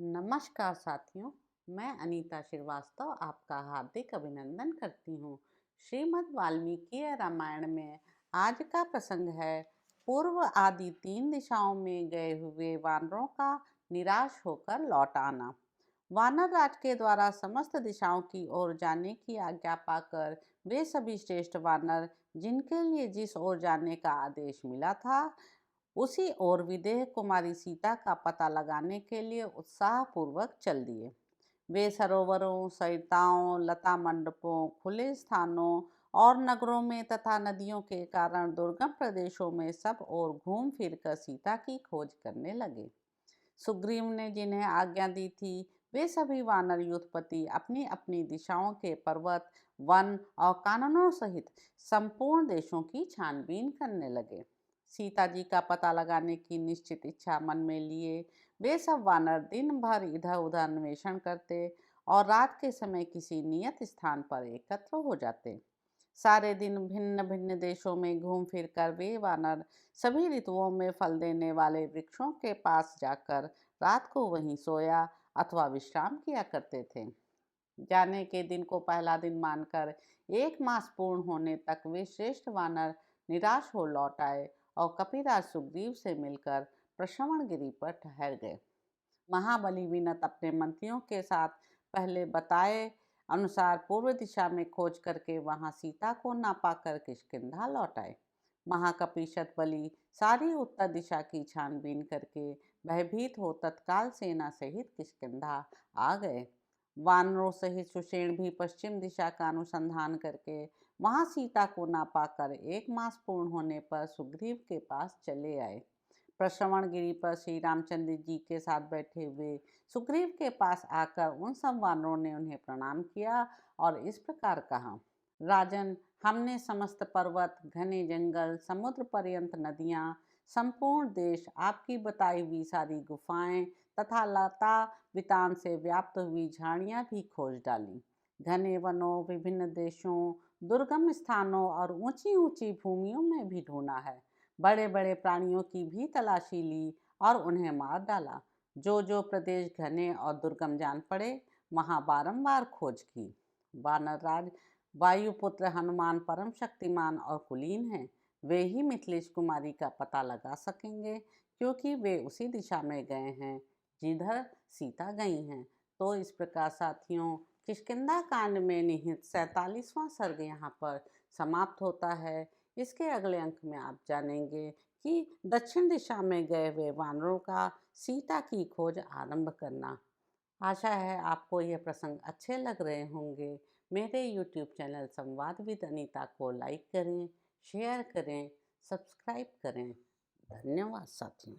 नमस्कार साथियों, मैं अनीता श्रीवास्तव आपका हार्दिक अभिनंदन करती हूँ। श्रीमद् वाल्मीकि रामायण में आज का प्रसंग है पूर्व आदि 3 दिशाओं में गए हुए वानरों का निराश होकर लौट आना। वानर राज के द्वारा समस्त दिशाओं की ओर जाने की आज्ञा पाकर वे सभी श्रेष्ठ वानर जिनके लिए जिस ओर जाने का आदेश मिला था उसी ओर विदेह कुमारी सीता का पता लगाने के लिए उत्साहपूर्वक चल दिए। वे सरोवरों, सरिताओं, लता मंडपों, खुले स्थानों और नगरों में तथा नदियों के कारण दुर्गम प्रदेशों में सब ओर घूम फिरकर सीता की खोज करने लगे। सुग्रीव ने जिन्हें आज्ञा दी थी वे सभी वानर युद्धपति अपनी अपनी दिशाओं के पर्वत, वन और काननों सहित संपूर्ण देशों की छानबीन करने लगे। सीता जी का पता लगाने की निश्चित इच्छा मन में लिए वे सब वानर दिन भर इधर उधर अन्वेषण करते और रात के समय किसी नियत स्थान पर एकत्र हो जाते। सारे दिन भिन्न भिन्न देशों में घूम फिर कर वे वानर सभी ऋतुओं में फल देने वाले वृक्षों के पास जाकर रात को वहीं सोया अथवा विश्राम किया करते थे। जाने के दिन को पहला दिन मानकर 1 मास पूर्ण होने तक वे श्रेष्ठ वानर निराश हो लौट आए और कपिराज सुग्रीव से मिलकर प्रशमणगिरी पर ठहर गए। महाबली विनत अपने मंत्रियों के साथ पहले बताए अनुसार पूर्व दिशा में खोज करके वहां सीता को ना पाकर किष्किंधा लौट आए। महाकपि बलि सारी उत्तर दिशा की छानबीन करके भयभीत हो तत्काल सेना सहित किष्किंधा आ गए। वानरों सहित सुषेण भी पश्चिम दिशा का अनुसंधान करके वहां सीता को ना पाकर 1 मास पूर्ण होने पर सुग्रीव के पास चले आए। प्रश्रवणगिरी पर श्री रामचंद्र जी के साथ बैठे हुए सुग्रीव के पास आकर उन सब वानरों ने उन्हें प्रणाम किया और इस प्रकार कहा, राजन, हमने समस्त पर्वत, घने जंगल, समुद्र पर्यंत नदियाँ, संपूर्ण देश, आपकी बताई हुई सारी गुफाएं तथा लता वितान से व्याप्त हुई झाड़ियाँ भी खोज डाली। घने वनों, विभिन्न देशों, दुर्गम स्थानों और ऊंची ऊंची भूमियों में भी ढूंढा है। बड़े बड़े प्राणियों की भी तलाशी ली और उन्हें मार डाला। जो जो प्रदेश घने और दुर्गम जान पड़े वहां बारंबार खोज की। वानरराज वायुपुत्र हनुमान परम शक्तिमान और कुलीन हैं। वे ही मिथिलेश कुमारी का पता लगा सकेंगे क्योंकि वे उसी दिशा में गए हैं जिधर सीता गई हैं। तो इस प्रकार साथियों, किष्किंधा कांड में निहित 47वां सर्ग यहाँ पर समाप्त होता है। इसके अगले अंक में आप जानेंगे कि दक्षिण दिशा में गए हुए वानरों का सीता की खोज आरंभ करना। आशा है आपको यह प्रसंग अच्छे लग रहे होंगे। मेरे YouTube चैनल संवाद विद अनीता को लाइक करें, शेयर करें, सब्सक्राइब करें। धन्यवाद साथियों।